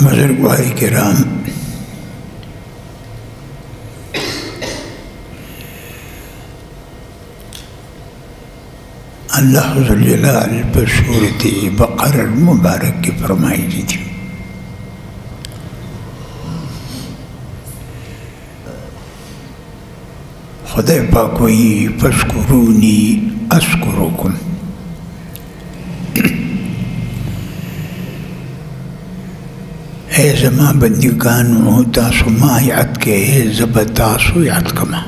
बुजुर्गवार किराम, अल्लाह ज़ुल जलाल पर सूरत बक़रा मुबारक की फरमाई दी थी। खुदा पाक वही फस्कुरूनी अस्कुरुकुम, ऐ ज़मा बंदिगानो तासु मा याद के ज़ब तासु याद कमा।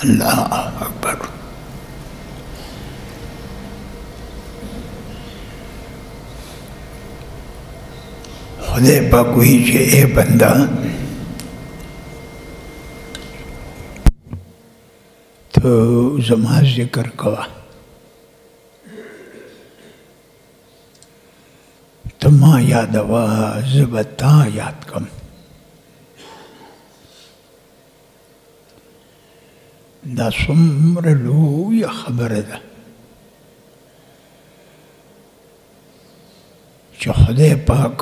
अल्लाह अकबर। खुदा पाक वही जे ए बंदा तो ज़मा ज़िक्र कवा, तमा याद वा ज़बता याद कम। दा सुमर लोई खबर दा जो खुदा पाक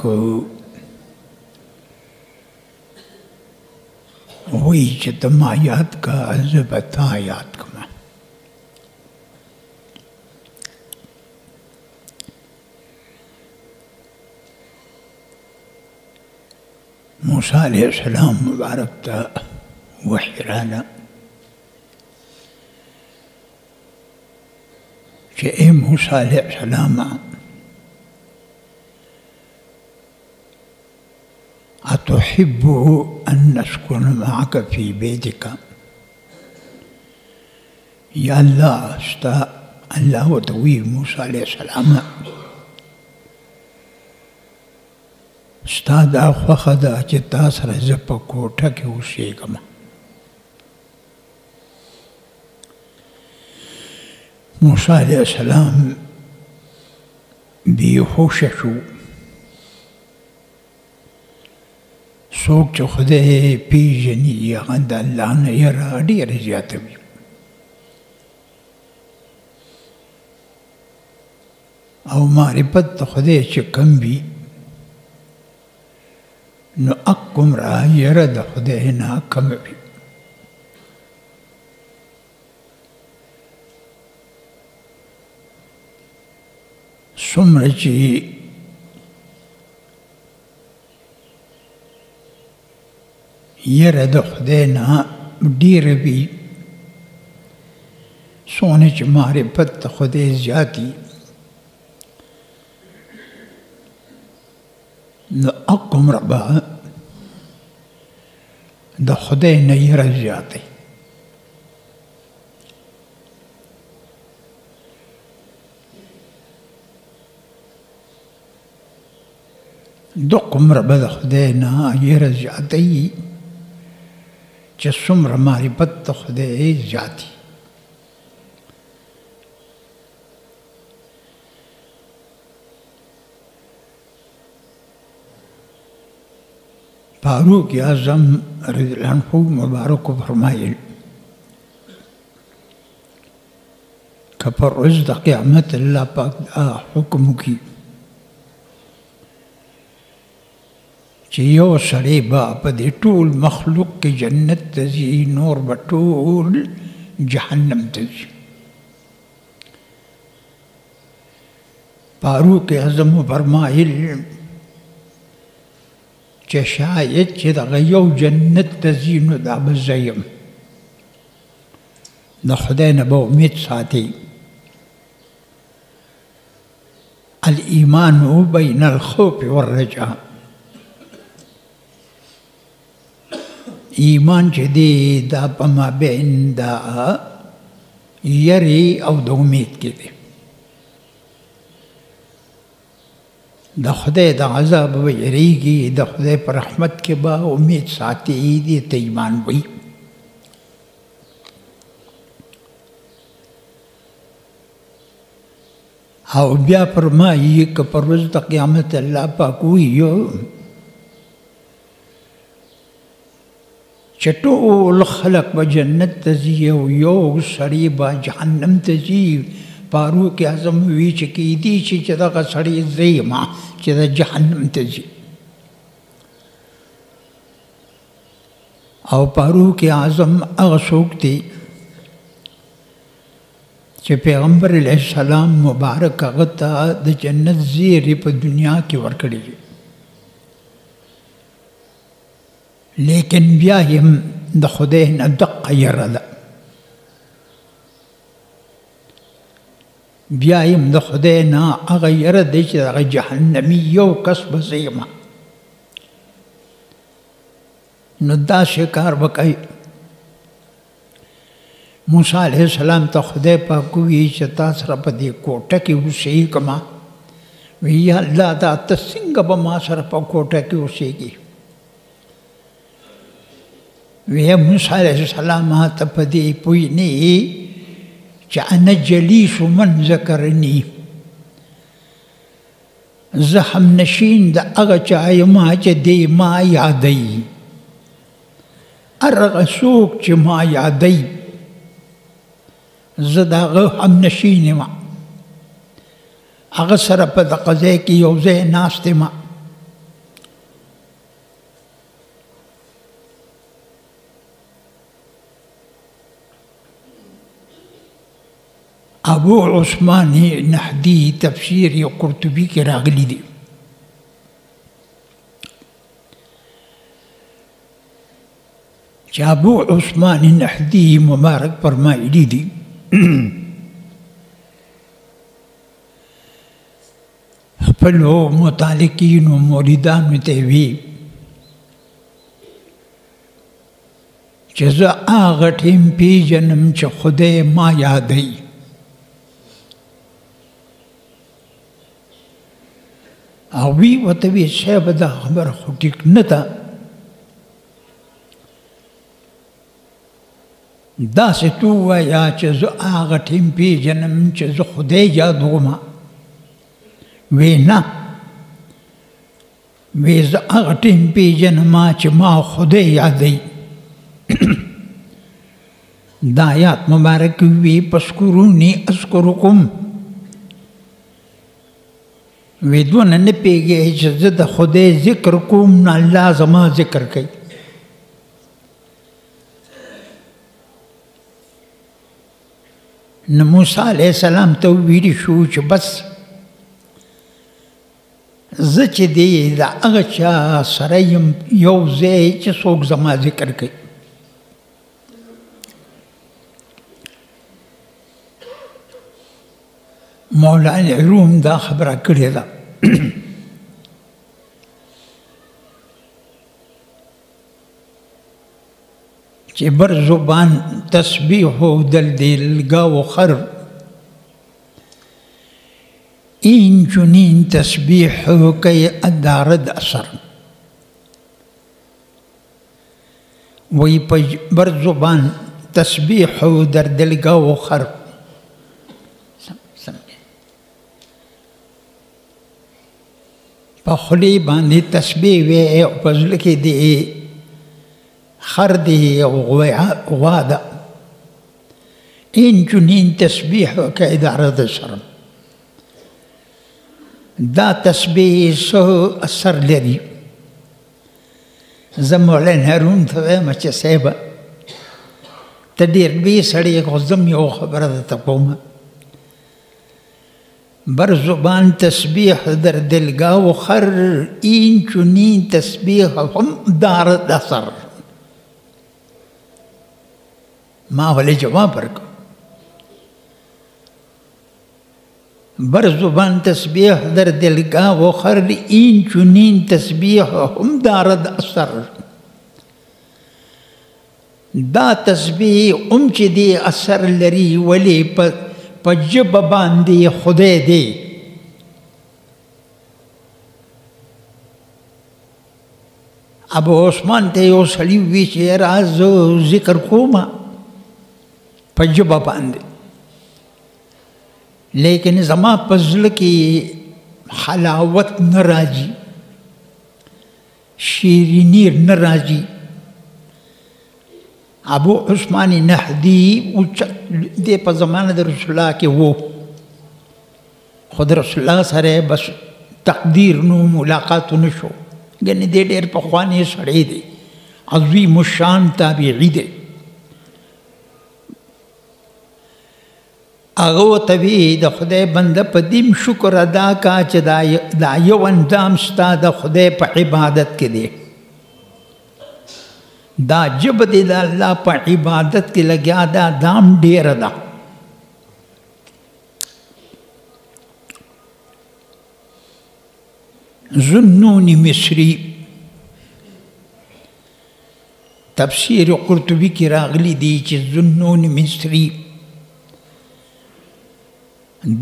वही जो तमा याद का ज़बता याद कमा। मूसा अलैहिस्सलाम मुबारक ता वही राना कि ए मूसा अलैहिस्सलाम अतुहिब्बु अन नस्कुन मअक फी बैतिका। या अल्लाह स्ता अल्लाह वतवी मूसा अलैहिस्सलाम स्ता दा ख़ुदा कि तासर ज़प कोठा के ओसेगम। मूसा अलैहिस्सलाम बेहोश शो, सोच खुदा पीजनी गंद अल्लाह ने यरा ढेर ज़्यादा भी। और मारिफत खुदा से कम भी न अक्कुम रहा यरद खुदा ना कम भी। सुमरची यरद खुदा ना डीर भी सोने च मारिफत खुदा ज़्यादी न अक्कुम रबा द खुदा न यरद ज़्यादा। दुक़ुम रबा द खुदा ना यरद ज़्यादा ही चसुमर मारिफत खुदा ज़्यादी। फारूक आज़म रज़ियल्लाहु अन्हु मुबारक को फरमाए कि पर रोज़ क़यामत अल्लाह पाक दा हुक्म की यो सड़े बाप दे टूल मखलूक के जन्नत तजी नूर बटूल जहन्नम तजी। फारूक आज़म फरमाइल चे शायद चे दग़यो जन्नत तजी नु दाब ज़यम न खुदा न बो उम्मीद साथी। अल ईमानु बैन अल खौफ व रजा, ईमान चे दे दा पमा बैन दा यरी और द उम्मीद के दे। द खुदा द अज़ाब व यरीगी द खुदा पर रहमत के बा उम्मीद साथी दी ते ईमान वही। हाँ ब्या फरमाई कि पर रोज़ क़यामत अल्लाह पाक हुई چې ټول خلق به جنت ته ځي او یو سړی به جهنم ته ځي. فاروق اعظم وی چې کیدی چې دغه سړی زیما چې د جهنم ته ځي. او فاروق اعظم هغه څوک دی چې پیغمبر علیه السلام مبارک هغه ته د جنت زیری په دنیا کې ورکړي دي، لیکن بیا هم د خدای نه دقه یره ده، بیا هم د خدای نه هغه یره دی چې هغه جهنمي یو کس به زیمه. نو داسې کار به کوي. موسی علیه السلام ته خدای پاک وویل چې تا سره په دې کوټه کې اوسېږم. وی یا الله دا ته څنګه به ما سره په کوټه کې اوسېږي؟ وی موسی علیه السلام ته په دې پوه نه یې چې انا جلیس من ذکرني، زه همنشین د هغه چا یم چې دی ما یادوي. هغه څوک چې ما یادوي زه د هغه همنشین یم، هغه سره په دغه ځای کې یو ځای ناست یم. ابو عثمان نحدی تفسیر قرطبی کې راغلی دی چې ابو عثمان نحدی مبارک فرمایلی دی خپلو متعلقینو موریدانو ته وی چې زه هغه ټیم پیژنم چې خدای ما یادوي. او وی ورته وی صاحب دا خبره خو ټیک نه ده، داسې تو وایه چې زه هغه ټیم پیژنم چې زه خدای یادوم. وی نه، وی زه هغه ټیم پیژنم چې ما خدای یادوي. دا آیات مبارک وی پسکرونی اذکرکم. وی دونه نه پیږي چې زه د خدای ذکر کوم نه الله زما ذکر کوي. نو موسی علیه السلام ته ویلي شو چې بس زه چې دی د هغه چا سره یم یو ځای چې څوک زما ذکر کوي. مولانا علوم دا خبره کړې ده چې بر زبان تسبیح دل دلگا و خر این چنین تسبیح که ادارد اثر. وی بر زبان تسبیح در دلگا و خر په خولې باندې تسبیح وی او په زړه کې دی خر دی او غوا ده. این چنین تسبیح که ادارد شرم. دا تسبیح څه اثر لري؟ زه مولانا هارون ته وایم چې صاحبه ته ډېر لوی سړی یې، خو زه یو خبره درته کوم. بر زبان تسبیح در دلگا و خر این چنین تسبیح هم دارد اثر. ما ولی جواب ورکړ بر زبان تسبیح در دلگا و خر این چنین تسبیح هم دارد اثر. دا تسبیح چې دی اثر لري ولی په ژبه باندې خدای دی. ابو عثمان ته یو سړي وی چې راز ذکر کوم په ژبه باندې، لیکن زما په زړه کې حلاوت نه راځي، شیرینی نه راځي، ابو عثمان نهدی دې په زمانه د رسول الله کې وو، خود رسول الله سره بس تقدیر نو ملاقات نشو، ګنې دې ډېر پخوانی سړی دی، عظیم الشان تابعی دی. هغه ورته وی د خدای بنده په دیم شکر ادا کا چې دا یو اندام ستا د خدای په عبادت کې دی، دا جب دی د الله په عبادت کې لګیا، دا دام ډېره ده. ذنون مصری تفسیر قرطبی کې راغلی دی چې ذنون مصری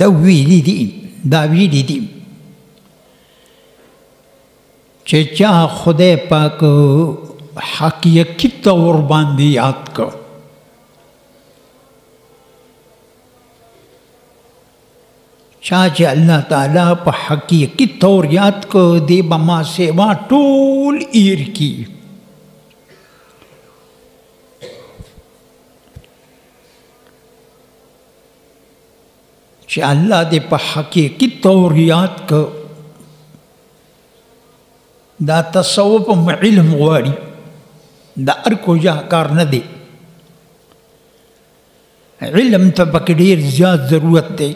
دا ویلی دی چې چا خدای پاک حقیقی طور باندې یاد کړ، چا چې الله تعالی په حقیقی طور یاد کړ، دی به ما سیوا ټول ایر کی. چې الله دې په حقیقي طور یاد کړ، دا تصوف علم غواړي، دا هر کوجا کار نه دی، علم ته پکې ډېر زیات ضرورت دی.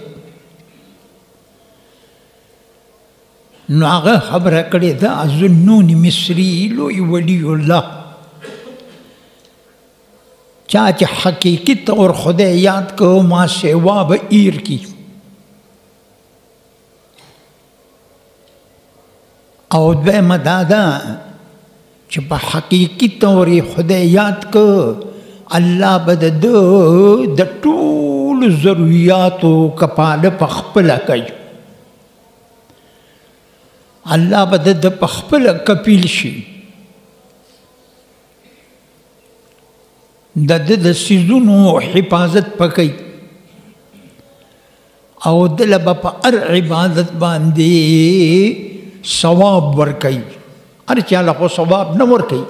نو هغه خبره کړې ده ذنون مصری لوی ولی الله، چا چې حقیقي طور خدای یاد کړ ما سیوا به ایر کی. او دویمه دا ده چې په حقیقي طور خدای یاد کړ، الله به د ټولو ضروریاتو کفاله په خپله کوي، الله به د په خپله کفیل شي، د څیزونو حفاظت به کوي، او دله به په هر عبادت باندې ثواب ورکوي. هر چاله خو ثواب نه ورکوي.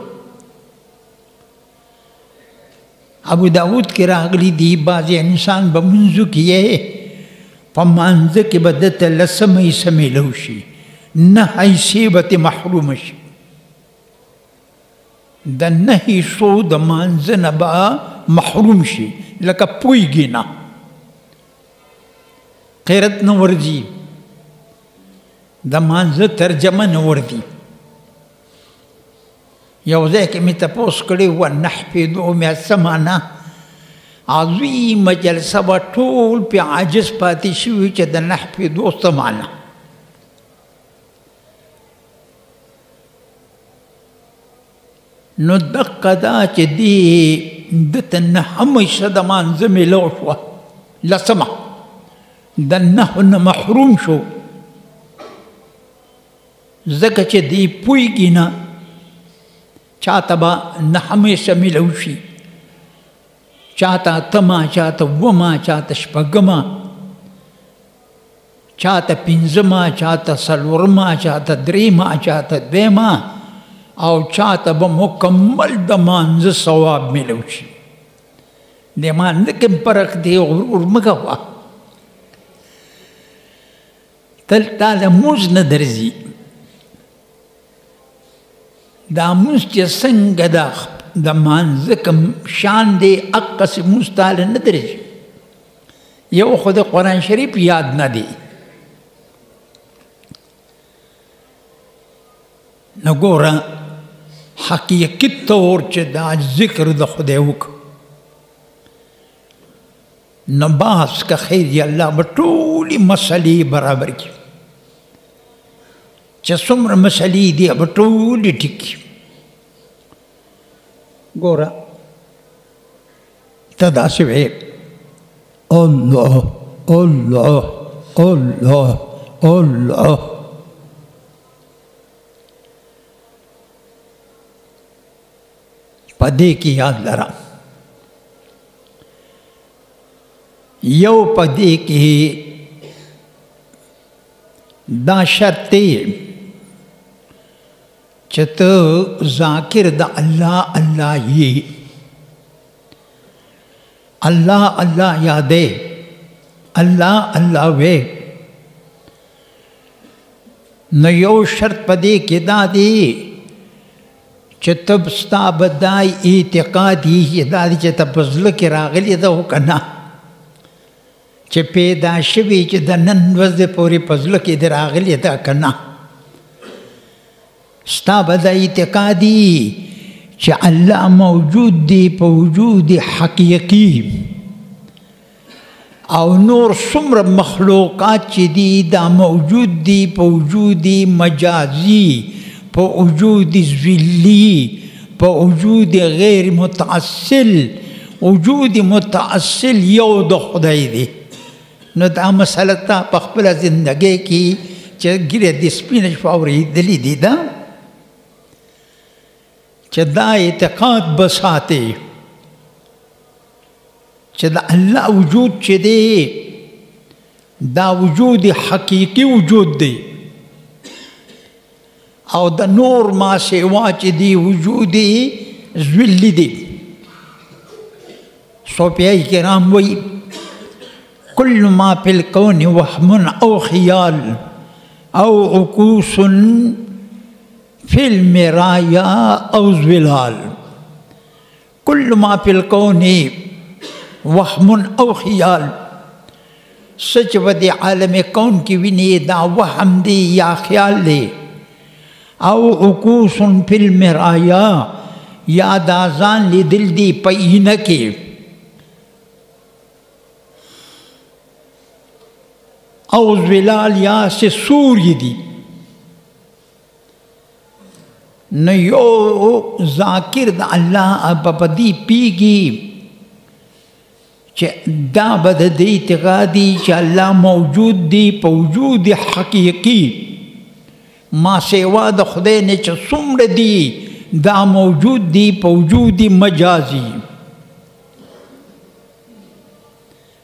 ابو داود کې راغلی دی بعضې انسان به منځو کې یې په مانځه کې به دته لسمه حصه میلو شي، نه حیثې به ترې محرومه شي، د نه حصو د مانځه نه به محروم شي، لکه پوهېږي نه، قیرت نه ورځي، د مانځه ترجمه نه ورځي. یو ځای کې مې تپوس کړی و نحفظو مې څه معنا، عظیمه جلسه به ټول پې عاجز پاتې شوي چې د نحفظو څه معنا. نو دقه دا چې دې دته نهمه حصه د مانځه میلو شوه، لسمه د نهو نه محروم شو، ځکه چې دی پوهېږي نه، چاته به نهمه حصه میلو شي، چاته اتمه، چاته اوومه، چاته شپږمه، چاته پنځمه، چاته څلورمه، چاته درېیمه، چاته دویمه، او چاته به مکمل د مانځه ثواب میلو شي. د مانځه کې فرق دی، غرور مه کوه، تل تا له مونځ نه درځي، دا مونځ چې څنګه د مانځه کوم شان دی هغسې مونځ تاله نه درځي. یو خو د قرآن شریف یاد نه دی، نو ګوره حقیقي طور چې دا ذکر د خدای وکړو، نو باس که خیر دی الله به ټولې مسلې برابر کړي، چې څومره مسلې دي به ټولې ټیک کړي. ګوره ته داسې وایې الله الله الله الله، په دې کې یاد لره یو په دې کې دا شرط دی چې ته ذاکر د الله الله یې، الله الله یادې، الله الله وې. نو یو شرط په دې کې دا دی چې تب ستا به دا اعتقاد یې دا دی چې ته په زړه کې راغلې ده او که نه، چې پیدا شوي چې د نن ورځې پورې په زړه کې دې راغلې ده که نه. ستا به دا اعتقاد یي چې الله موجود دی په وجود حقیقي، او نور څومره مخلوقات چې دي دا موجود دي په وجود مجازي، په وجود ذلی، په وجود غیر متعسل. وجود متعسل یو د خدای دی. نو دا مسله تا په خپله زندګۍ کې چې ګیره د سپینه شپه اورېدلې دي ده چې دا اعتقاد به ساتې چې د الله وجود چې دی دا وجود حقیقي وجود دی، او د نور ما سوا چې دی وجود ذلی دی. صوفیای کرام وایي كل ما في الكون وهم أو خيال أو عكوس في المرايا أو ظلال. كل ما في الكون وهم أو خيال، سچ ودی عالم کون کی ویني دا وهم دی یا خیال دی، او عکوس فی المرایا یا دا ځان لیدل دی په اینه کې، او ظلال یا سے سوری دی. نو یو ذاکر دا اللہ پپدی پیگی چه دا بد دی اعتقادی چه اللہ موجود دی پا وجود حقیقی، ما سوا دا خدای نے چه سمر دی دا موجود دی پا وجود مجازی.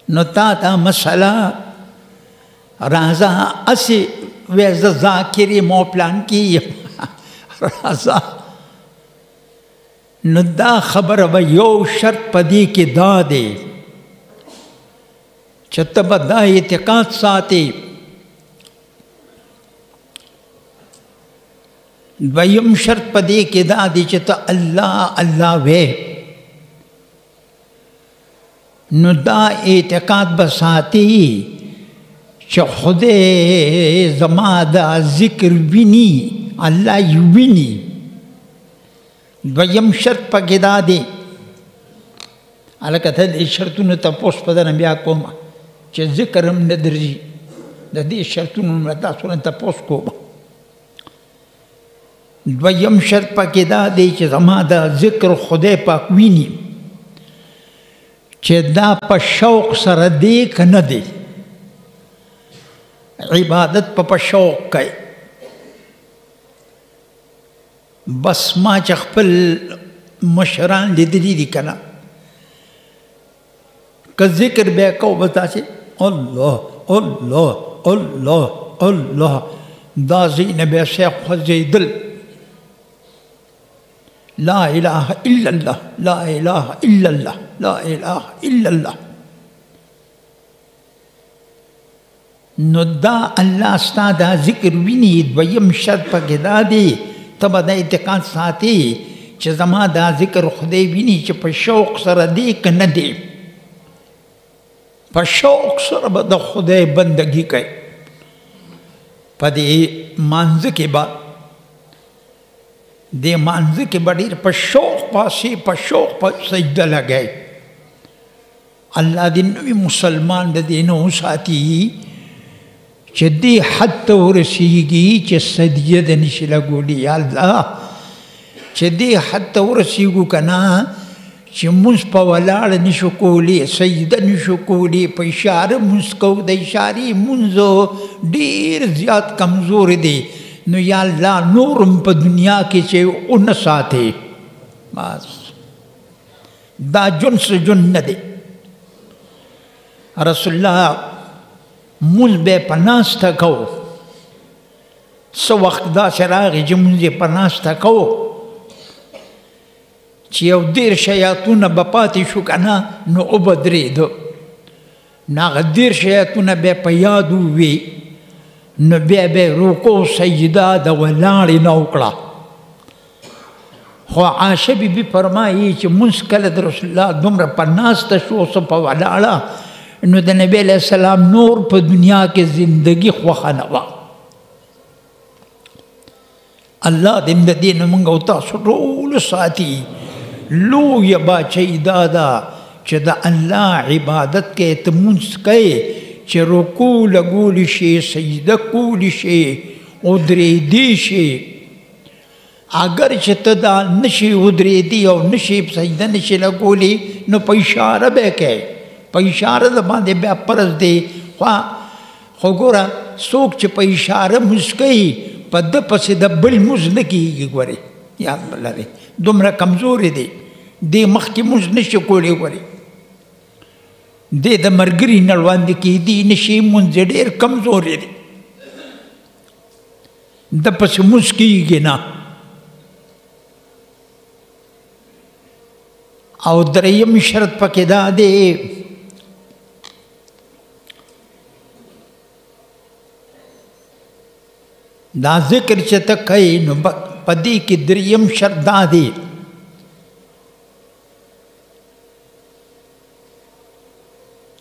نو تا مسئلہ رازا اسی ویز ذاکری مو پلان کی رازا. نو دا خبر و یو شرط پدی کی دا دے چتب دا اعتقاد ساتے. دویم شرط پدی کی دا دی چتا اللہ اللہ وے. نو دا اعتقاد بساتی چې خدای زما دا ذکر ویني، الله یې ویني. دویم شرط پکې دا دی، هلکه ته دې شرطونو تپوس په درنه بیا کوم چې ذکر هم نه درځي، د دې شرطونو نه تاسو نه تپوس کوم. دویم شرط پکې دا دی چې زما دا ذکر خدای پاک ویني، چې دا په شوق سره دی که نه دی. عبادت په شوق کوي. بس ما چې خپل مشران لیدلي دي که نه، که ذکر بیا کو به داسې الله الله الله الله دا ځای نه بیا شیخ خوځېدل، لا اله الا الله لا اله الا الله لا اله الا الله. نو دا الله ستا دا ذکر ویني. دویم شرط پکې دا دی ته به دا اعتقاد ساتي چې زما دا ذکر خدای ویني چې په شوق سره دی که نه دی. په شوق سره به د خدای بندګي کوي. په دې مانځه کې به دې مانځه کې به ډېر په شوق پاسې په شوق په سجده لګوي. الله دې نوی مسلمان د دې نه وساتي چې دې حد ته ورسیږي چې سجده د نشي لګولی. یا الله چې دې حد ته ورسیږو که نه چې مونځ په ولاړ نشو کولی، سجده نشو کولی، په اشاره مونځ کوو، د اشارې مونځ ډېر زیات کمزور دی. نو یا الله نورم په دنیا کې چې ونه ساتې، بس دا جون څه جون نه دی. رسول الله مونځ به په ناسته کوو، څه وخت داسې راغی چې مونځ یې په ناسته کوو چې یو 10 آیاتونه به پاتې شو که نه نو وبدرېده، نو هغه 10 آیاتونه بیا په یاد ووي، نو بیا به رکوع سجده د ولاړې نه وکړه. خو عایشه بیبي فرمایي چې مونځ کله د رسول الله دومره په ناسته شو څه په ولاړه، نو د نبی علیه السلام نور په دنیا کې زندگی خوښه نه وه. الله دې د دې نه موږ او تاسو ټول ساتي. لویه باچهي دا ده چې د الله عبادت کې ته مونځ کوې چې رکوع لګولی شي، سجده کولی شي، ودرېدی شي. اگر چې ته دا نشي ودرېدی او نشي سجده نشي لګولی نو په اشاره به کوې، په اشاره د باندې بیا فرض دی. خو ګوره څوک چې په اشاره مونځ کوي په ده پسې د بل مونځ نه کېږي. ګورې یاد لرئ دومره کمزورې دی، دې مخکې مونځ نشي کولی. ګورې دې د ملګري نه وړاندې کېدي نشي، مونځ ډېر کمزورې دی، د پسې مونځ کېږي نه. او دریم شرط پکې دا دی دا ذکر چې ته کوې نو په دې کې دریم شرط دا دی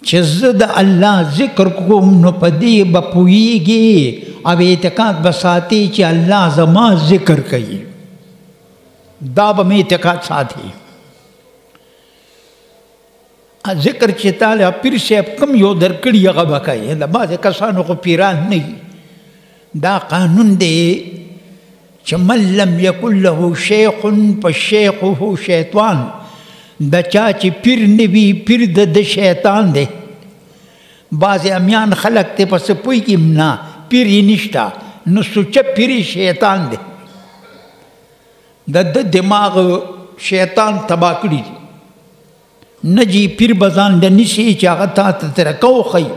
چې زه د الله ذکر کوم نو په دې به پوهېږي او اعتقاد به ساتي چې الله زما ذکر کوي. دا به مې اعتقاد ساتي. ذکر چې تعالی پیر صاحب کم یو درکړي هغه به کوي. د بعضې کسانو خو پیران نه وي. دا قانون دی چې من لم یکن له شیخ فشیخه شیطان. د چا چې پیر نه وي پیر د شیطان دی. بعضې امیان خلک دی پسې پوهېږي نه پیر یې نشته، نو سوچه پیر شیطان دی. د دماغ شیطان تباه کړي دي. نه جی پیر بزان د نیسي چې هغه تا ته طریقه وښیي،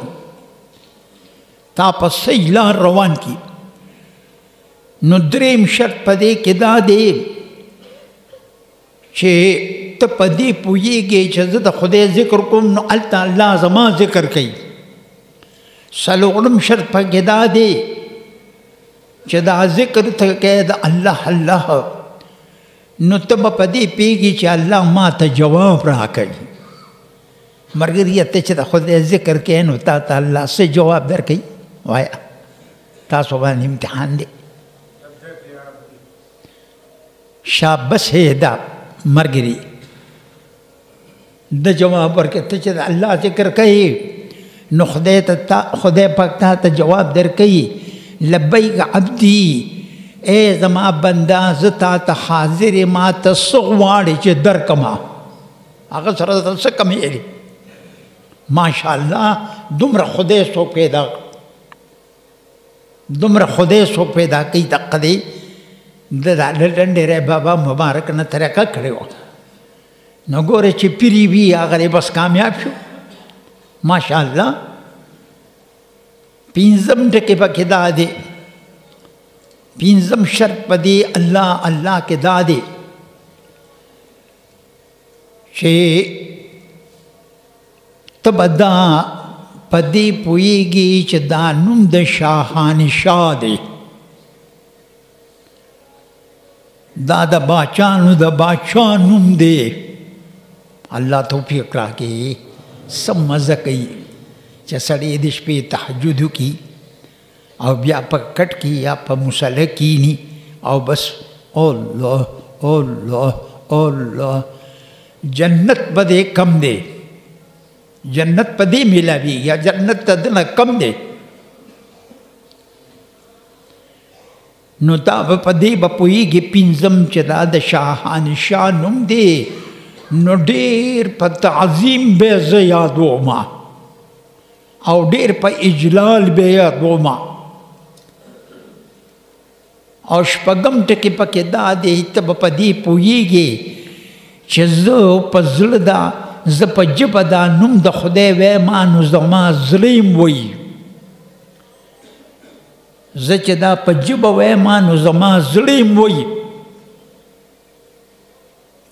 تا په صحیح لار روان کړي. نو دریم شرط په دې کې دا دی چې ته په دې پوهېږې چې زه د خدای ذکر کوم نو هلته الله زما ذکر کوي. څلورم شرط پکې دا دی چې دا ذکر ته کوې د الله الله نو ته به په دې پوهېږې چې الله ما ته جواب راکوي. ملګریه ته چې د خدای ذکر کوې نو تا ته الله څه جواب درکوي؟ وایه تاسو باندې امتحان دی. شابس دا ملګري د جواب ورکړه ته چې د الله ذکر کوي نو خدای پاک تا ته جواب درکوي لبیک عبدي، ای زما بنده زه تا ته حاضر یم، ما ته څه غواړې چې درکما هغه سره ته څه کمې لري. ماشاءالله دومره خدای څوک پیدا کوي. دقه دی د ډنډېری بابا مبارک نه طریقه کړې وه. نو ګوره چې پیری وي هغه بس کامیاب شو ماشاءالله. پنځم ټکی پکې دا دی، پنځم شرط په دې الله کې دا دی چې ته به دا په دې پوهېږي چې دا نوم د شاهانشاه دی، دا د باچانو د باچا نوم دی. الله توفیق راکړي. څه مزه کوي چې سړی د شپې تهجد وکړي او بیا په کټ کې یا په مصلی کښېني او بس الله الله الله. جنت به دې کم دی، جنت په دې میلاوي یا جنت ته دنه کم دی. نو دا په دې به پوهېږي پنځم چې دا د شاهانشاه نوم دی. نو ډېر په تعظیم به زه یادوم او ډېر په اجلال به یادوم. او شپږم ټکی پکې دا دی ته به په دې پوهېږي چې زه په زړه دا زه په ژبه دا نوم د خدای وایم نو زما زړه یې وایي. زه چې دا په ژبه وایم نو زما زړه یې وایي.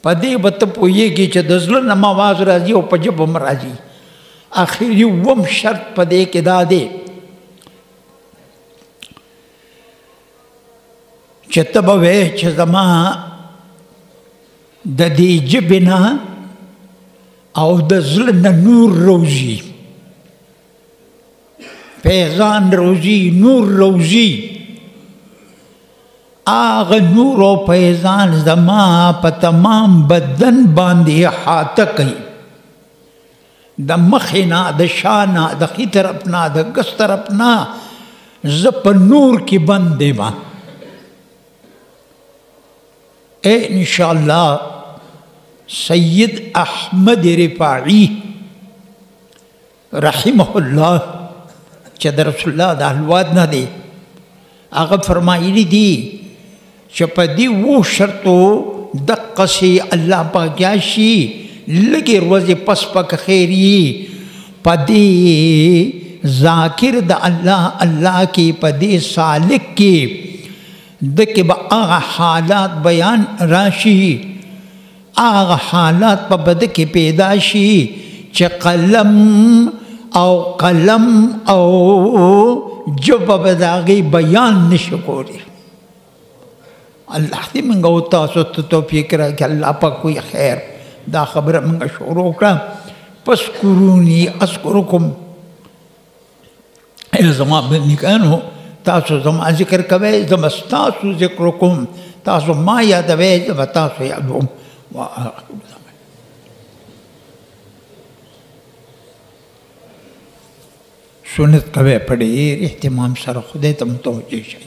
پدې به ته پوهېږي چې د زړه نه آواز راځي او په ژبه هم راځي. آخري اووم شرط په دې کې دا دی چې ته به وایې چې زما د دې ژبې نه او د زړه نه نور روزي، فیضان روزي، نور روزي. آغا نور و فیضان زما په تمام بدن باندې احاطه کوي، د مخې نه، د شا نه، د ښي طرف نه، د ګس طرف نه زه په نور کې بند یم. انشاءالله سید احمد رفاعی رحمه الله چې د رسول الله د اهلواد نه دی، هغه فرمایلی دي چې په دې اوو شرطو دقسې الله پاک شي لږې ورځې پس پک خیر یي په دې ذاکر د الله کې، په دې سالک کې د کې به هغه حالات بیان راشي، هغه حالات په بده کې پیدا شي چې قلم او ژبه به د هغې بیان نشي کولی. الله دې موږ او تاسو ته توفیق راکړي. الله پاک وایي خیر دا خبره موږ شروع کړه. فاذکروني اذکرکم. ای زما بندګانو تاسو زما ذکر کوئ، زما ستاسو ذکر کوم، تاسو ما یادوئ، زه به تاسو یادوم. سنت کوئ په ډېر اهتمام سره، خدای ته متوجه شئ.